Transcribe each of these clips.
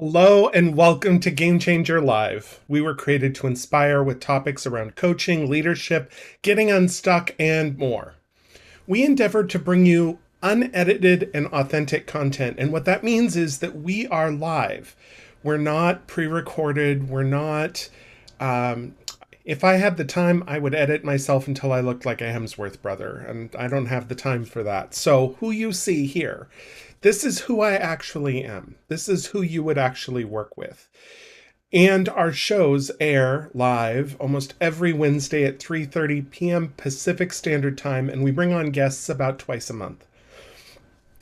Hello and welcome to Game Changer Live. We were created to inspire with topics around coaching, leadership, getting unstuck, and more. We endeavor to bring you unedited and authentic content. And what that means is that we are live. We're not pre-recorded. We're not, if I had the time, I would edit myself until I looked like a Hemsworth brother. And I don't have the time for that. So who you see here, this is who I actually am. This is who you would actually work with. And our shows air live almost every Wednesday at 3:30 p.m. Pacific Standard Time, and we bring on guests about twice a month.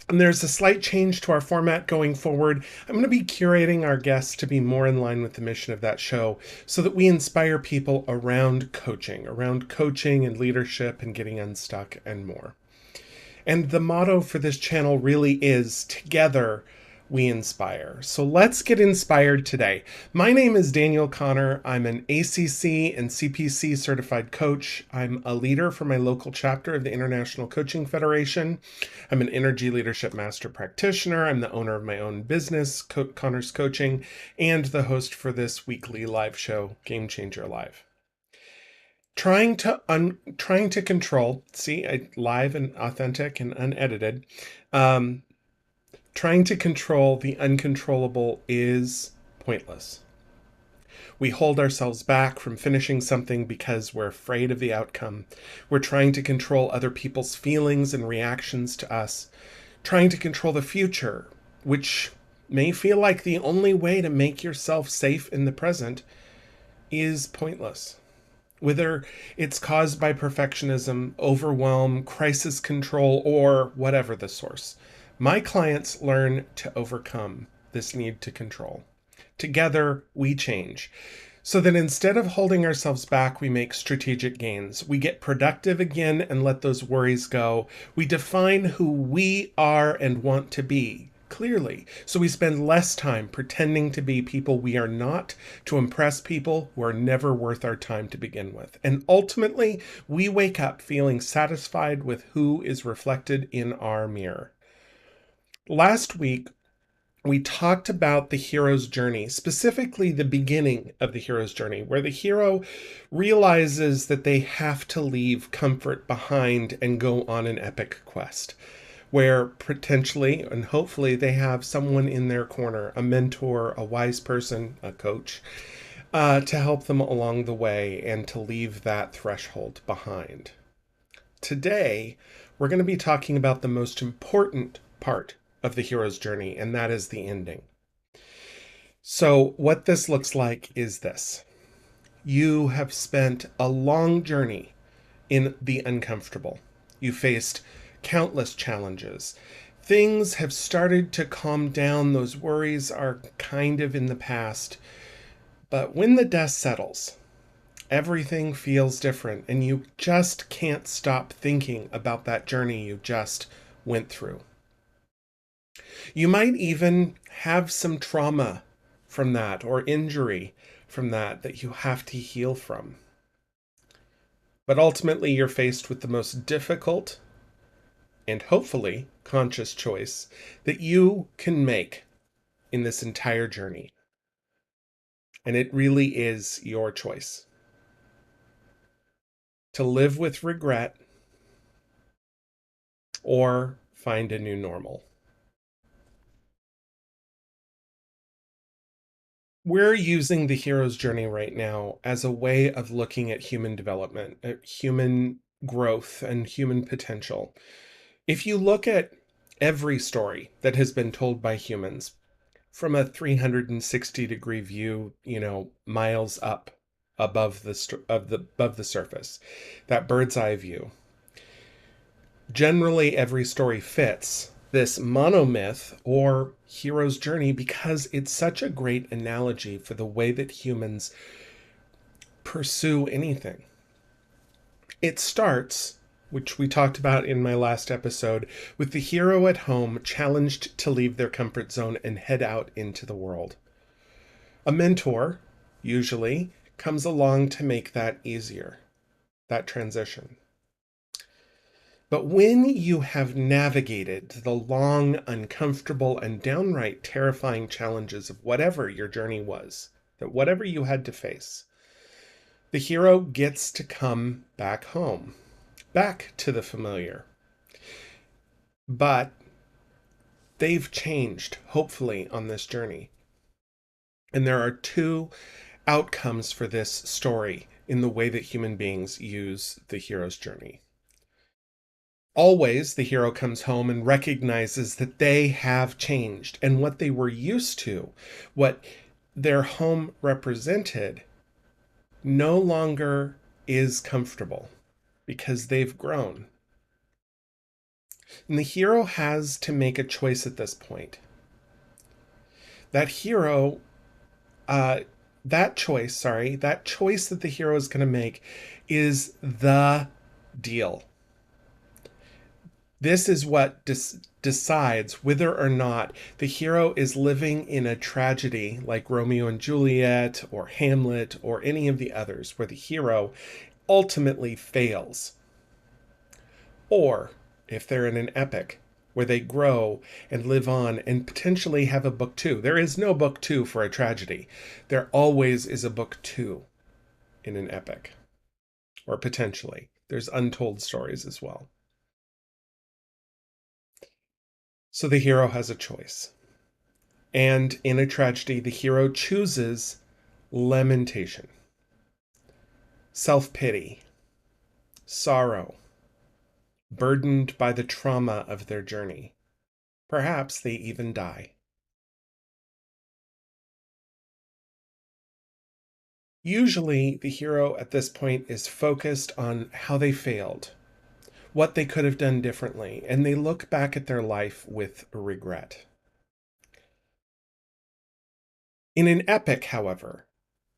And there's a slight change to our format going forward. I'm going to be curating our guests to be more in line with the mission of that show so that we inspire people around coaching and leadership and getting unstuck and more. And the motto for this channel really is together we inspire. So let's get inspired today. My name is Daniel Connor. I'm an ACC and CPC certified coach. I'm a leader for my local chapter of the International Coaching Federation. I'm an energy leadership master practitioner. I'm the owner of my own business, Connor's Coaching, and the host for this weekly live show, Game Changer Live. Trying to control, live and authentic and unedited, trying to control the uncontrollable is pointless. We hold ourselves back from finishing something because we're afraid of the outcome. We're trying to control other people's feelings and reactions to us, trying to control the future, which may feel like the only way to make yourself safe in the present, is pointless. Whether it's caused by perfectionism, overwhelm, crisis control, or whatever the source. My clients learn to overcome this need to control. Together, we change. So that instead of holding ourselves back, we make strategic gains. We get productive again and let those worries go. We define who we are and want to be clearly. So we spend less time pretending to be people we are not to impress people who are never worth our time to begin with. And ultimately, we wake up feeling satisfied with who is reflected in our mirror. Last week, we talked about the hero's journey, specifically the beginning of the hero's journey, where the hero realizes that they have to leave comfort behind and go on an epic quest, where potentially and hopefully they have someone in their corner, a mentor, a wise person, a coach, to help them along the way and to leave that threshold behind. Today, we're going to be talking about the most important part of the hero's journey, and that is the ending. So what this looks like is this. You have spent a long journey in the uncomfortable. You faced countless challenges. Things have started to calm down. Those worries are kind of in the past. But when the dust settles, everything feels different, and you just can't stop thinking about that journey you just went through. You might even have some trauma from that or injury from that you have to heal from. But ultimately, you're faced with the most difficult and hopefully conscious choice that you can make in this entire journey. And it really is your choice. To live with regret or find a new normal. We're using the hero's journey right now as a way of looking at human development, at human growth, and human potential. If you look at every story that has been told by humans from a 360-degree view, miles up above the surface, that bird's eye view, generally every story fits this monomyth or hero's journey because it's such a great analogy for the way that humans pursue anything. It starts, which we talked about in my last episode, with the hero at home challenged to leave their comfort zone and head out into the world. A mentor, usually, comes along to make that easier, that transition. But when you have navigated the long, uncomfortable, and downright terrifying challenges of whatever your journey was, that whatever you had to face, the hero gets to come back home, back to the familiar. But they've changed, hopefully, on this journey. And there are two outcomes for this story in the way that human beings use the hero's journey. Always, the hero comes home and recognizes that they have changed, and what they were used to, what their home represented, no longer is comfortable because they've grown. And the hero has to make a choice at this point. That hero, uh, that choice that the hero is going to make is the deal. This is what decides whether or not the hero is living in a tragedy like Romeo and Juliet or Hamlet or any of the others, where the hero ultimately fails, or if they're in an epic where they grow and live on and potentially have a book two. There is no book two for a tragedy. There always is a book two in an epic, or potentially. There's untold stories as well. So the hero has a choice. And in a tragedy, the hero chooses lamentation, self pity, sorrow, burdened by the trauma of their journey. Perhaps they even die. Usually, the hero at this point is focused on how they failed, what they could have done differently, and they look back at their life with regret. In an epic, however,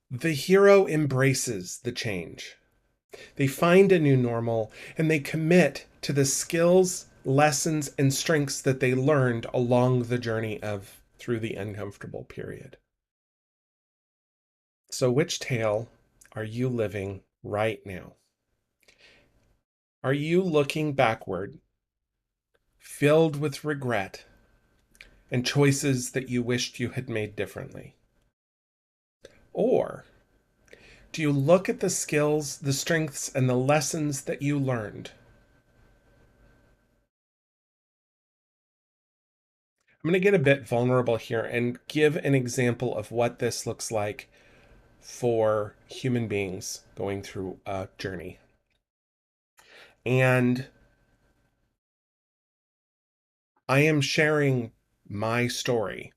the hero embraces the change. They find a new normal and they commit to the skills, lessons, and strengths that they learned along the journey of through the uncomfortable period. So, which tale are you living right now? Are you looking backward, filled with regret and choices that you wished you had made differently? Or do you look at the skills, the strengths, and the lessons that you learned? I'm going to get a bit vulnerable here and give an example of what this looks like for human beings going through a journey. And I am sharing my story.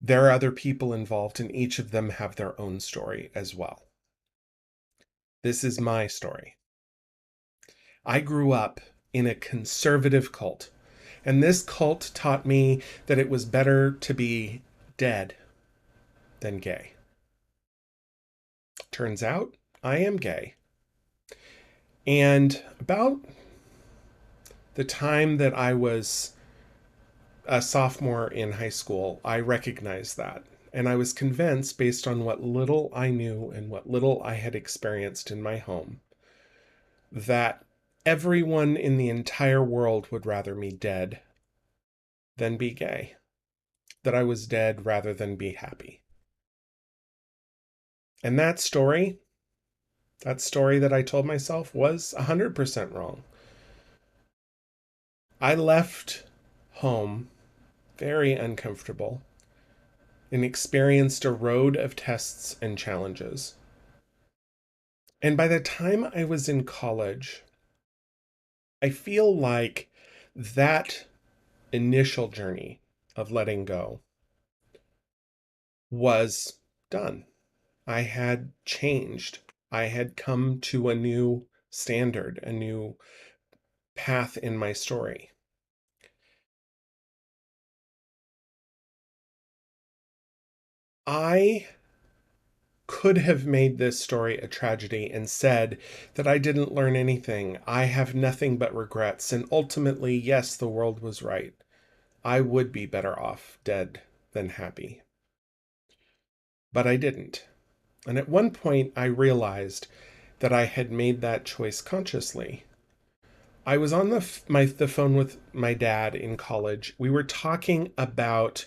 There are other people involved, and each of them have their own story as well. This is my story. I grew up in a conservative cult, and this cult taught me that it was better to be dead than gay. Turns out I am gay. And about the time that I was a sophomore in high school, I recognized that. And I was convinced, based on what little I knew and what little I had experienced in my home, that everyone in the entire world would rather me dead than be gay. That I was dead rather than be happy. And that story that I told myself was 100% wrong. I left home very uncomfortable and experienced a road of tests and challenges. And by the time I was in college, I feel like that initial journey of letting go was done. I had changed. I had come to a new standard, a new path in my story. I could have made this story a tragedy and said that I didn't learn anything. I have nothing but regrets. And ultimately, yes, the world was right. I would be better off dead than happy. But I didn't. And at one point, I realized that I had made that choice consciously. I was on the phone with my dad in college. We were talking about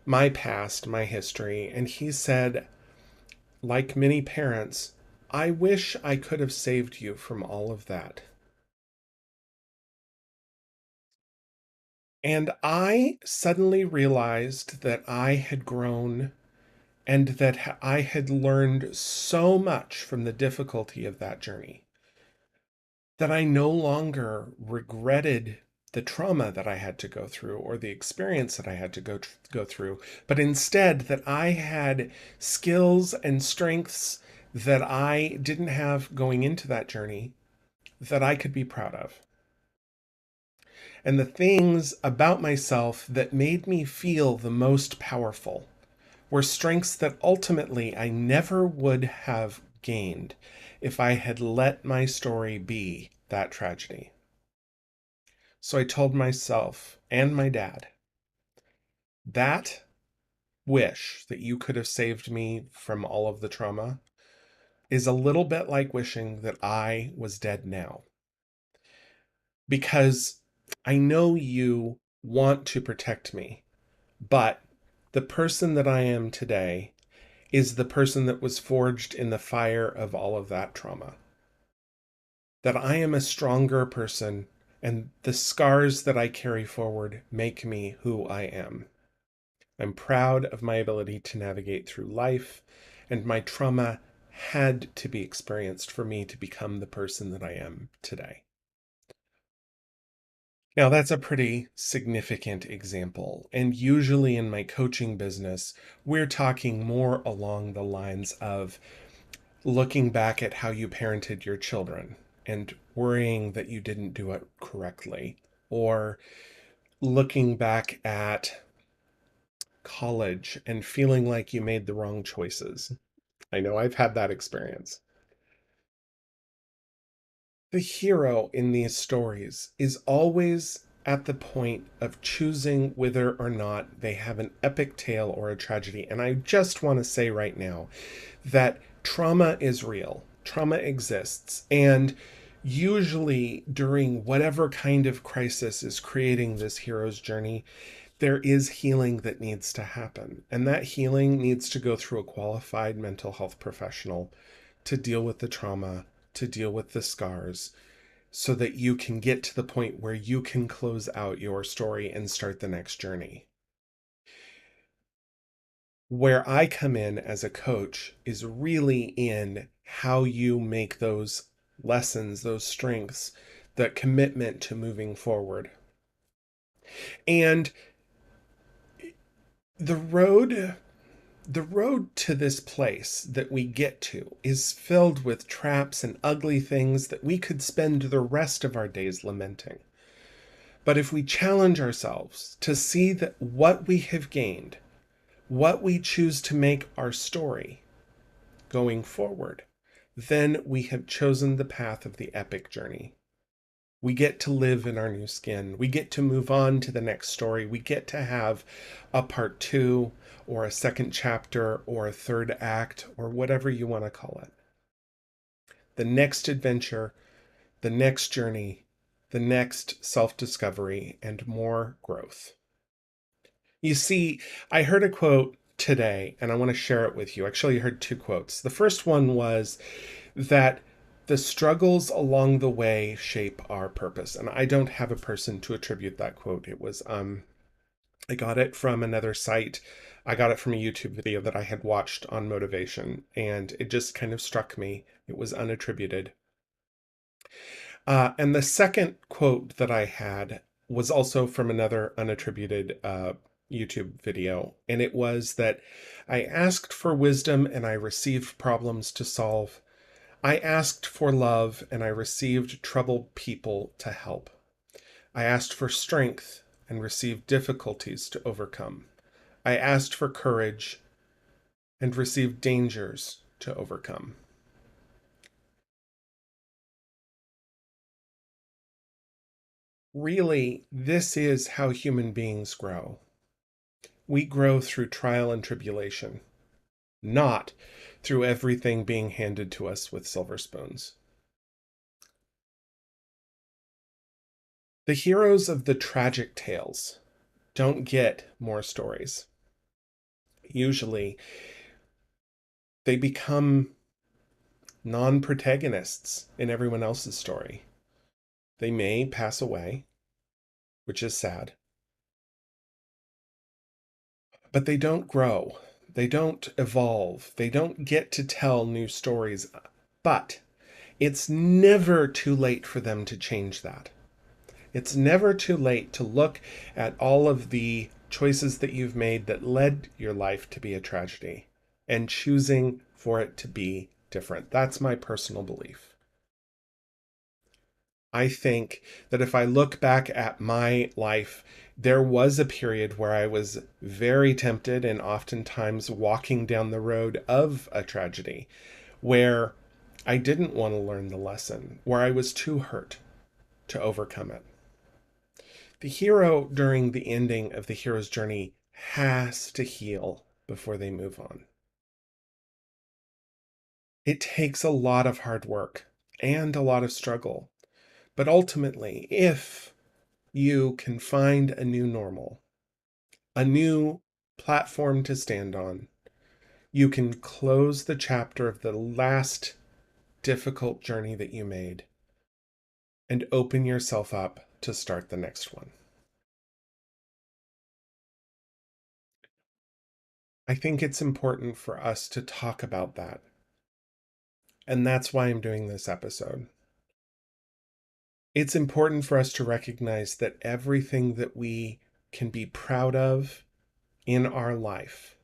my past, my history, and he said, like many parents, I wish I could have saved you from all of that. And I suddenly realized that I had grown and that I had learned so much from the difficulty of that journey that I no longer regretted the trauma that I had to go through or the experience that I had to go through, but instead that I had skills and strengths that I didn't have going into that journey that I could be proud of. And the things about myself that made me feel the most powerful were strengths that ultimately I never would have gained if I had let my story be that tragedy. So I told myself and my dad, that wish that you could have saved me from all of the trauma is a little bit like wishing that I was dead now. Because I know you want to protect me, but the person that I am today is the person that was forged in the fire of all of that trauma. That I am a stronger person, and the scars that I carry forward make me who I am. I'm proud of my ability to navigate through life, and my trauma had to be experienced for me to become the person that I am today. Now, that's a pretty significant example. And usually in my coaching business, we're talking more along the lines of looking back at how you parented your children and worrying that you didn't do it correctly, or looking back at college and feeling like you made the wrong choices. I know I've had that experience. The hero in these stories is always at the point of choosing whether or not they have an epic tale or a tragedy. And I just want to say right now that trauma is real, trauma exists. And usually during whatever kind of crisis is creating this hero's journey, there is healing that needs to happen. And that healing needs to go through a qualified mental health professional to deal with the trauma, to deal with the scars, so that you can get to the point where you can close out your story and start the next journey. Where I come in as a coach is really in how you make those lessons, those strengths, that commitment to moving forward. And the road the road to this place that we get to is filled with traps and ugly things that we could spend the rest of our days lamenting. But if we challenge ourselves to see that what we have gained, what we choose to make our story going forward, then we have chosen the path of the epic journey. We get to live in our new skin. We get to move on to the next story. We get to have a part 2 or a second chapter or a third act or whatever you want to call it. The next adventure, the next journey, the next self-discovery, and more growth. You see, I heard a quote today and I want to share it with you. Actually, I heard 2 quotes. The first one was that the struggles along the way shape our purpose. And I don't have a person to attribute that quote. It was, I got it from another site. I got it from a YouTube video that I had watched on motivation, and it just kind of struck me. It was unattributed. And the second quote that I had was also from another unattributed YouTube video, and it was that I asked for wisdom and I received problems to solve. I asked for love and I received troubled people to help. I asked for strength and received difficulties to overcome. I asked for courage and received dangers to overcome. Really, this is how human beings grow. We grow through trial and tribulation, not through everything being handed to us with silver spoons. The heroes of the tragic tales don't get more stories. Usually, they become non-protagonists in everyone else's story. They may pass away, which is sad, but they don't grow. They don't evolve. They don't get to tell new stories. But it's never too late for them to change that. It's never too late to look at all of the choices that you've made that led your life to be a tragedy and choosing for it to be different. That's my personal belief. I think that if I look back at my life, there was a period where I was very tempted and oftentimes walking down the road of a tragedy where I didn't want to learn the lesson, where I was too hurt to overcome it. The hero during the ending of the hero's journey has to heal before they move on. It takes a lot of hard work and a lot of struggle. But ultimately, if you can find a new normal, a new platform to stand on, you can close the chapter of the last difficult journey that you made and open yourself up to start the next one. I think it's important for us to talk about that. And that's why I'm doing this episode. It's important for us to recognize that everything that we can be proud of in our life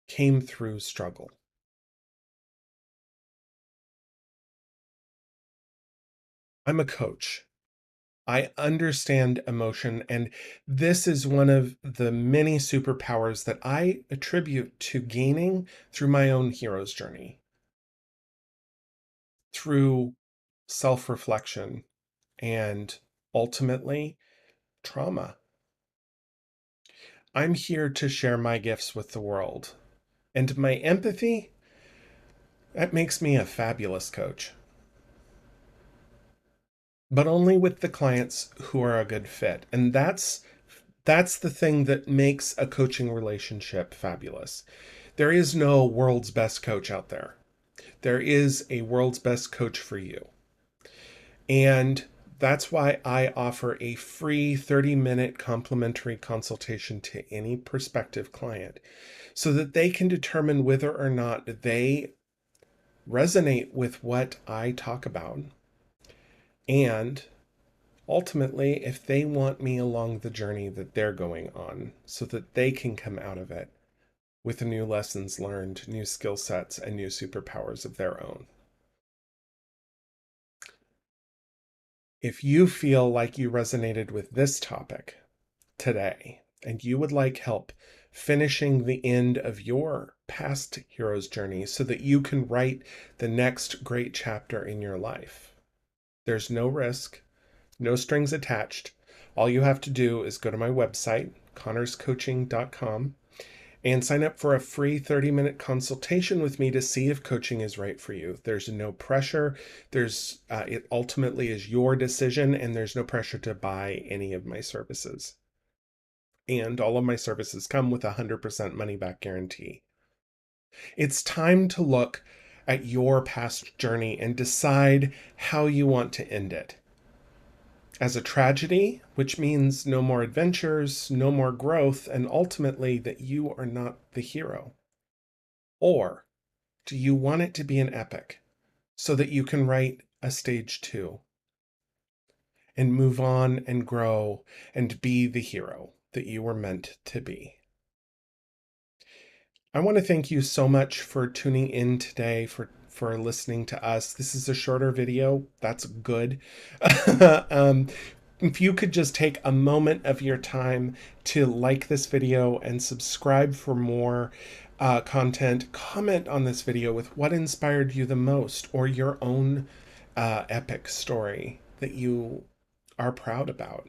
came through struggle. I'm a coach. I understand emotion, and this is one of the many superpowers that I attribute to gaining through my own hero's journey, through self reflection, and ultimately trauma. I'm here to share my gifts with the world, and my empathy, that makes me a fabulous coach. But only with the clients who are a good fit. And that's the thing that makes a coaching relationship fabulous. There is no world's best coach out there. There is a world's best coach for you. And that's why I offer a free 30-minute complimentary consultation to any prospective client so that they can determine whether or not they resonate with what I talk about. And ultimately, if they want me along the journey that they're going on so that they can come out of it with new lessons learned, new skill sets, and new superpowers of their own. If you feel like you resonated with this topic today and you would like help finishing the end of your past hero's journey so that you can write the next great chapter in your life, there's no risk, no strings attached. All you have to do is go to my website, connorscoaching.com, and sign up for a free 30-minute consultation with me to see if coaching is right for you. There's no pressure. It ultimately is your decision, and there's no pressure to buy any of my services. And all of my services come with a 100% money back guarantee. It's time to look at your past journey and decide how you want to end it. As a tragedy, which means no more adventures, no more growth, and ultimately that you are not the hero? Or do you want it to be an epic so that you can write a stage 2 and move on and grow and be the hero that you were meant to be? I want to thank you so much for tuning in today, for listening to us. This is a shorter video. That's good. If you could just take a moment of your time to like this video and subscribe for more content, comment on this video with what inspired you the most or your own epic story that you are proud about.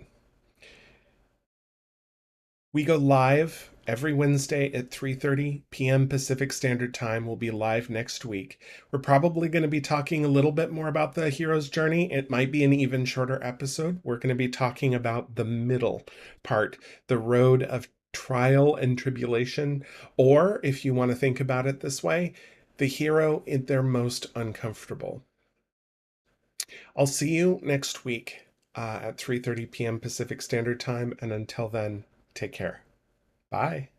We go live Every Wednesday at 3:30 p.m. Pacific Standard Time will be live next week. We're probably going to be talking a little bit more about the hero's journey. It might be an even shorter episode. We're going to be talking about the middle part, the road of trial and tribulation, or if you want to think about it this way, the hero in their most uncomfortable. I'll see you next week at 3:30 p.m. Pacific Standard Time, and until then, take care. Bye.